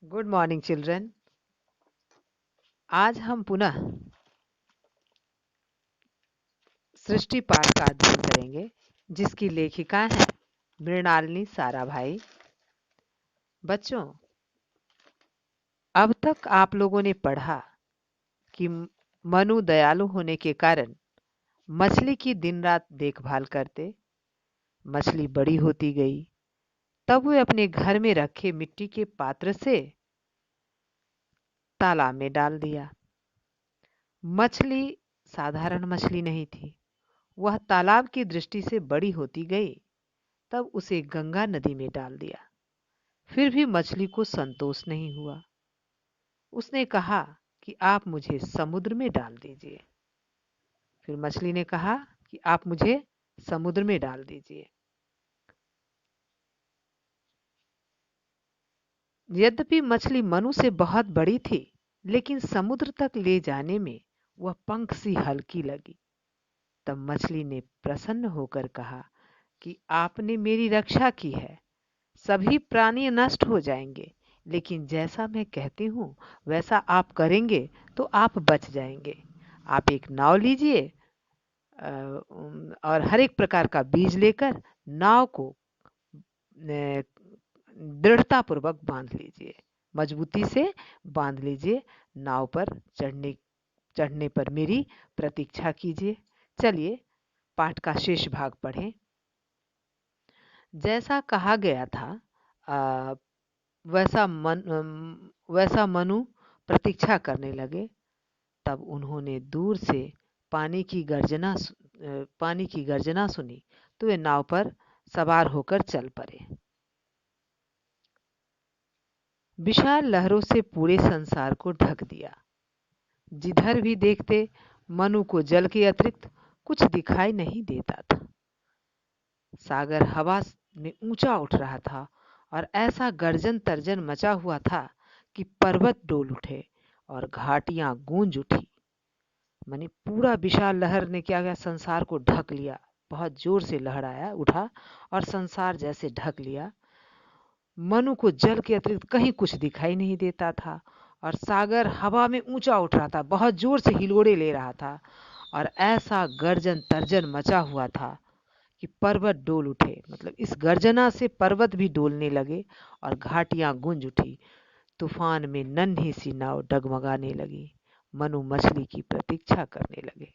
Good morning children. आज हम पुनः सृष्टि पाठ का अध्ययन करेंगे जिसकी लेखिका हैं मृणालिनी साराभाई। बच्चों, अब तक आप लोगों ने पढ़ा कि मनु दयालु होने के कारण मछली की दिन रात देखभाल करते। मछली बड़ी होती गई, तब वे अपने घर में रखे मिट्टी के पात्र से तालाब में डाल दिया। मछली साधारण मछली नहीं थी, वह तालाब की दृष्टि से बड़ी होती गई। तब उसे गंगा नदी में डाल दिया। फिर भी मछली को संतोष नहीं हुआ। उसने कहा कि आप मुझे समुद्र में डाल दीजिए। फिर मछली ने कहा कि आप मुझे समुद्र में डाल दीजिए। यद्यपि मछली मनु से बहुत बड़ी थी, लेकिन समुद्र तक ले जाने में वह पंख सी हल्की लगी। तब मछली ने प्रसन्न होकर कहा कि आपने मेरी रक्षा की है। सभी प्राणी नष्ट हो जाएंगे, लेकिन जैसा मैं कहती हूँ वैसा आप करेंगे तो आप बच जाएंगे। आप एक नाव लीजिए और हर एक प्रकार का बीज लेकर नाव को दृढ़ता पूर्वक बांध लीजिए, मजबूती से बांध लीजिए। नाव पर चढ़ने पर मेरी प्रतीक्षा कीजिए। चलिए पाठ का शेष भाग पढ़ें। जैसा कहा गया था वैसा मनु प्रतीक्षा करने लगे। तब उन्होंने दूर से पानी की गर्जना सुनी तो वे नाव पर सवार होकर चल पड़े। विशाल लहरों से पूरे संसार को ढक दिया। जिधर भी देखते मनु को जल के अतिरिक्त कुछ दिखाई नहीं देता था। सागर हवा में ऊंचा उठ रहा था और ऐसा गर्जन तर्जन मचा हुआ था कि पर्वत डोल उठे और घाटियां गूंज उठी। माने पूरा विशाल लहर ने क्या किया, संसार को ढक लिया। बहुत जोर से लहर आया, उठा और संसार जैसे ढक लिया। मनु को जल के अतिरिक्त कहीं कुछ दिखाई नहीं देता था और सागर हवा में ऊंचा उठ रहा था, बहुत जोर से हिलोड़े ले रहा था और ऐसा गर्जन तर्जन मचा हुआ था कि पर्वत डोल उठे। मतलब इस गर्जना से पर्वत भी डोलने लगे और घाटियां गूंज उठी। तूफान में नन्ही सी नाव डगमगाने लगी। मनु मछली की प्रतीक्षा करने लगे।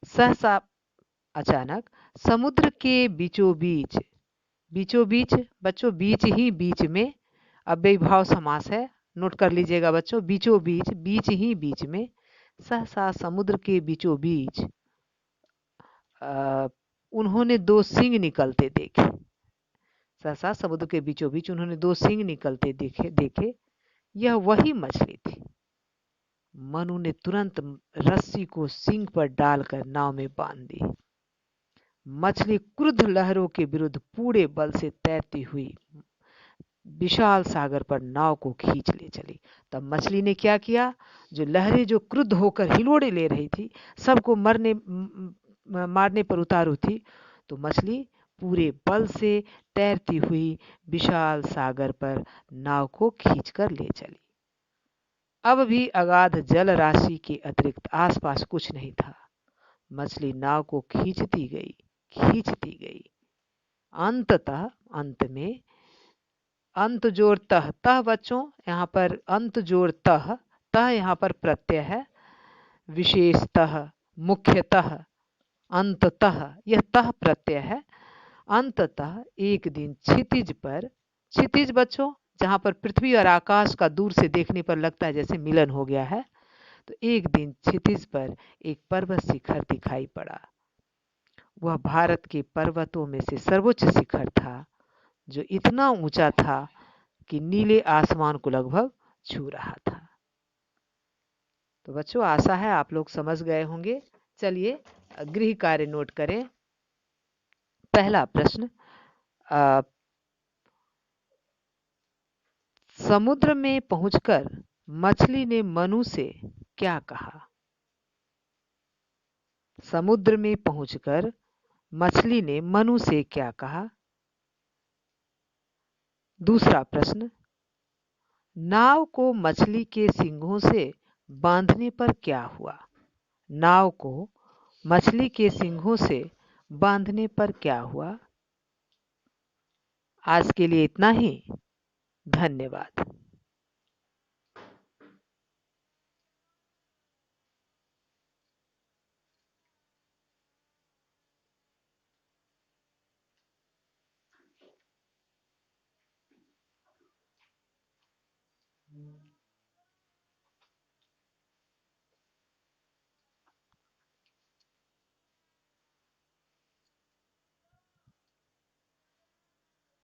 सहसा अचानक समुद्र के बीचों बीच बच्चों, बीच ही बीच में अव्ययीभाव समास है, नोट कर लीजिएगा बच्चों। बीचों बीच, बीच ही बीच में, सहसा समुद्र के बीचों बीच उन्होंने दो सींग निकलते देखे। सहसा समुद्र के बीचों बीच उन्होंने दो सींग निकलते देखे। यह वही मछली थी। मनु ने तुरंत रस्सी को सींग पर डालकर नाव में बांध दी। मछली क्रुद्ध लहरों के विरुद्ध पूरे बल से तैरती हुई विशाल सागर पर नाव को खींच ले चली। तब मछली ने क्या किया, जो लहरें जो क्रुद्ध होकर हिलोड़े ले रही थी, सबको मारने पर उतारू थी, तो मछली पूरे बल से तैरती हुई विशाल सागर पर नाव को खींचकर ले चली। अब भी अगाध जल राशि के अतिरिक्त आसपास कुछ नहीं था। मछली नाव को खींचती गई। अंततः अंत में अंत जोड़ तह बच्चों, यहाँ पर अंत जोड़ तह यहाँ पर प्रत्यय है। विशेषतः, मुख्यतः, अंततः, यह तह प्रत्यय है। अंततः एक दिन क्षितिज बच्चों, जहाँ पर पृथ्वी और आकाश का दूर से देखने पर लगता है जैसे मिलन हो गया है, तो एक दिन क्षितिज पर एक पर्वत शिखर दिखाई पड़ा। वह भारत के पर्वतों में से सर्वोच्च शिखर था, जो इतना ऊंचा था कि नीले आसमान को लगभग छू रहा था। तो बच्चों, आशा है आप लोग समझ गए होंगे। चलिए गृह कार्य नोट करें। पहला प्रश्न, समुद्र में पहुंचकर मछली ने मनु से क्या कहा? समुद्र में पहुंचकर मछली ने मनु से क्या कहा? दूसरा प्रश्न, नाव को मछली के सींगों से बांधने पर क्या हुआ? नाव को मछली के सींगों से बांधने पर क्या हुआ? आज के लिए इतना ही। धन्यवाद।